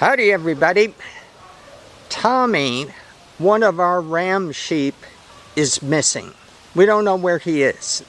Howdy everybody. Tommy, one of our ram sheep, is missing. We don't know where he is.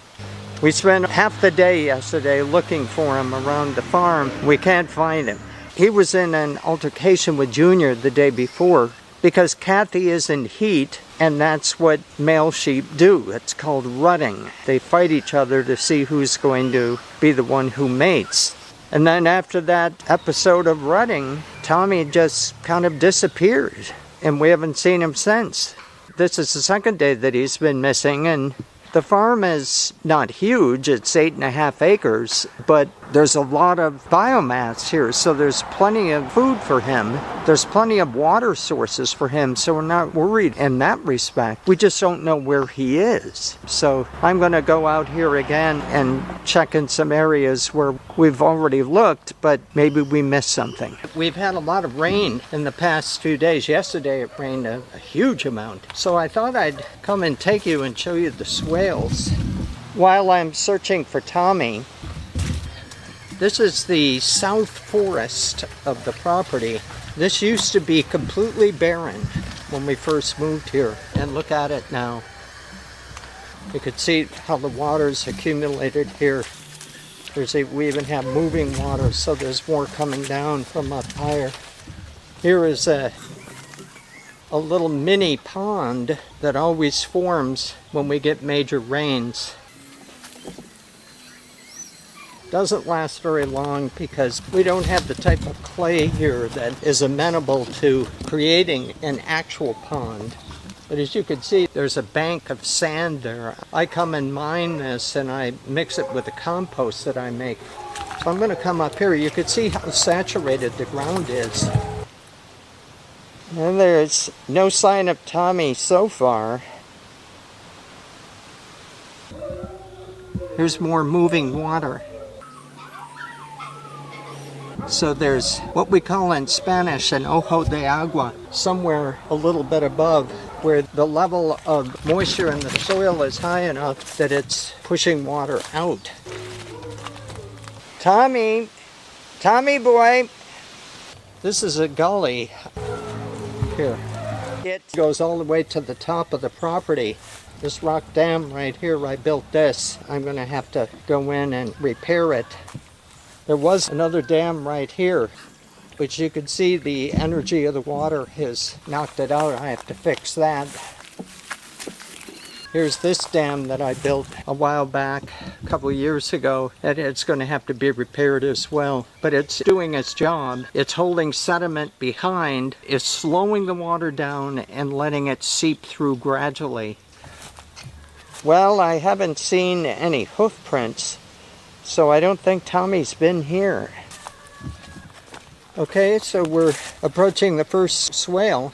We spent half the day yesterday looking for him around the farm. We can't find him. He was in an altercation with Junior the day before because Kathy is in heat, and that's what male sheep do. It's called rutting. They fight each other to see who's going to be the one who mates. And then after that episode of rutting, Tommy just kind of disappeared, and we haven't seen him since. This is the second day that he's been missing, and the farm is not huge. It's 8.5 acres, but there's a lot of biomass here, so there's plenty of food for him. There's plenty of water sources for him, so we're not worried in that respect. We just don't know where he is. So I'm going to go out here again and check in some areas where we've already looked, but maybe we missed something. We've had a lot of rain in the past few days. Yesterday it rained a huge amount. So I thought I'd come and take you and show you the swales. While I'm searching for Tommy, this is the south forest of the property. This used to be completely barren when we first moved here, and look at it now. You can see how the water's accumulated here. We even have moving water, so there's more coming down from up higher. Here is a little mini pond that always forms when we get major rains. Doesn't last very long because we don't have the type of clay here that is amenable to creating an actual pond. But as you can see, there's a bank of sand there. I come and mine this and I mix it with the compost that I make. So I'm going to come up here. You can see how saturated the ground is. And there's no sign of Tommy so far. Here's more moving water. So there's what we call in Spanish an ojo de agua, somewhere a little bit above, where the level of moisture in the soil is high enough that it's pushing water out. Tommy boy, this is a gully here. It goes all the way to the top of the property. This rock dam right here, I built this. I'm going to have to go in and repair it. There was another dam right here, which you can see the energy of the water has knocked it out. I have to fix that. Here's this dam that I built a while back, a couple of years ago, and it's going to have to be repaired as well. But it's doing its job. It's holding sediment behind, it's slowing the water down and letting it seep through gradually. Well, I haven't seen any hoof prints, so I don't think Tommy's been here. Okay, so we're approaching the first swale.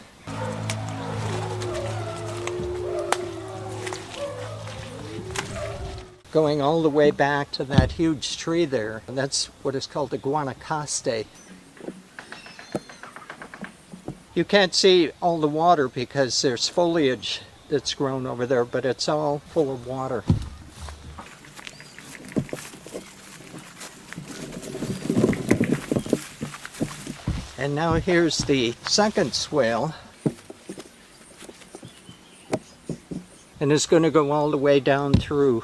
Going all the way back to that huge tree there. And that's what is called the guanacaste. You can't see all the water because there's foliage that's grown over there, but it's all full of water. And now here's the second swale. And it's going to go all the way down through.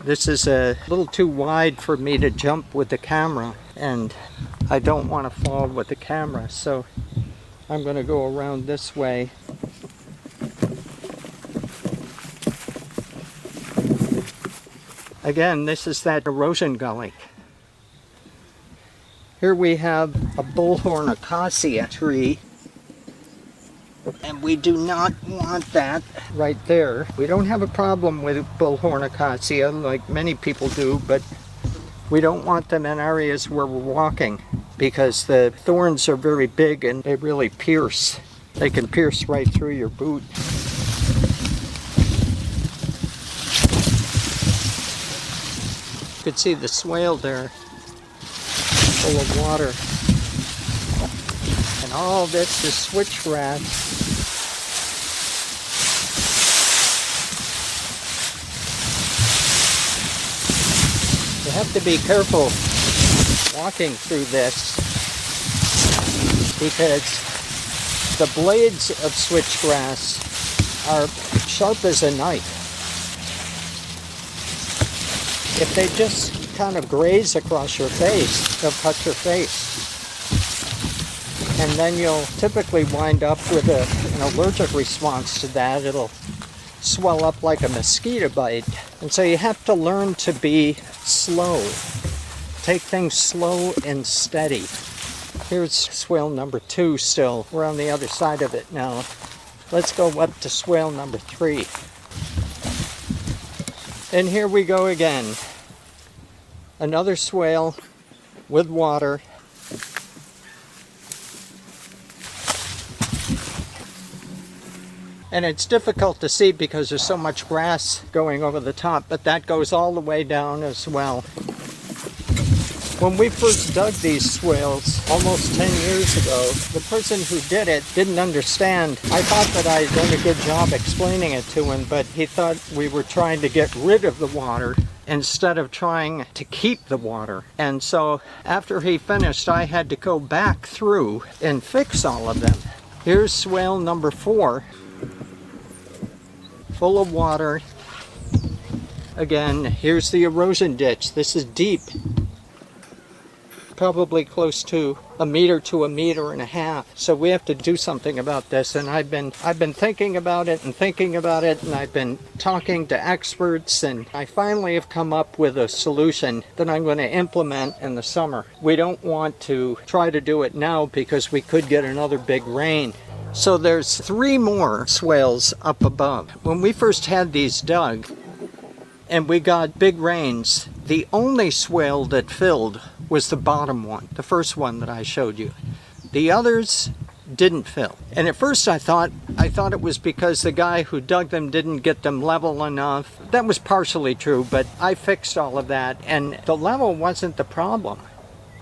This is a little too wide for me to jump with the camera, and I don't want to fall with the camera, so I'm going to go around this way. Again, this is that erosion gully. Here we have a bullhorn acacia tree, and we do not want that right there. We don't have a problem with bullhorn acacia like many people do, but we don't want them in areas where we're walking because the thorns are very big and they really pierce. They can pierce right through your boot. You can see the swale there, full of water. And all this is switchgrass. You have to be careful walking through this because the blades of switchgrass are sharp as a knife. If they just kind of graze across your face, they'll cut your face. And then you'll typically wind up with an allergic response to that. It'll swell up like a mosquito bite. And so you have to learn to be slow. Take things slow and steady. Here's swale number 2 still. We're on the other side of it now. Let's go up to swale number 3. And here we go again. Another swale with water. And it's difficult to see because there's so much grass going over the top, but that goes all the way down as well. When we first dug these swales almost 10 years ago, the person who did it didn't understand. I thought that I had done a good job explaining it to him, but he thought we were trying to get rid of the water instead of trying to keep the water. And so after he finished, I had to go back through and fix all of them. Here's swale number 4. Full of water. Again, here's the erosion ditch. This is deep. Probably close to 1 meter to 1.5 meters. So we have to do something about this. And I've been thinking about it, and I've been talking to experts, and I finally have come up with a solution that I'm going to implement in the summer. We don't want to try to do it now because we could get another big rain. So there's 3 more swales up above. When we first had these dug and we got big rains, the only swale that filled was the bottom one, the first one that I showed you. The others didn't fill. And at first I thought it was because the guy who dug them didn't get them level enough. That was partially true, but I fixed all of that, and the level wasn't the problem.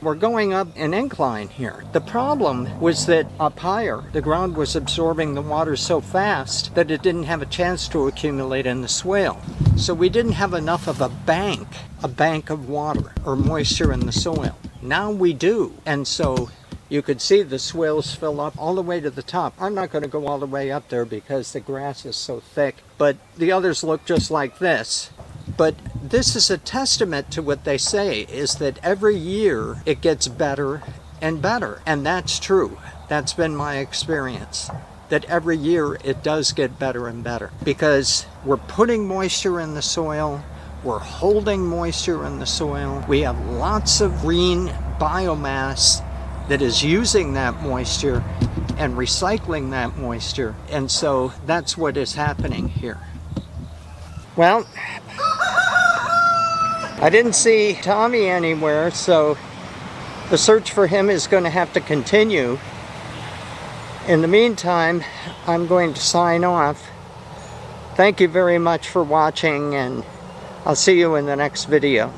We're going up an incline here. The problem was that up higher, the ground was absorbing the water so fast that it didn't have a chance to accumulate in the swale. So we didn't have enough of a bank of water or moisture in the soil. Now we do. And so you could see the swales fill up all the way to the top. I'm not going to go all the way up there because the grass is so thick, but the others look just like this. But this is a testament to what they say, is that every year it gets better and better. And that's true. That's been my experience, that every year it does get better and better because we're putting moisture in the soil, we're holding moisture in the soil, we have lots of green biomass that is using that moisture and recycling that moisture. And so that's what is happening here. Well, I didn't see Tommy anywhere, so the search for him is going to have to continue. In the meantime, I'm going to sign off. Thank you very much for watching, and I'll see you in the next video.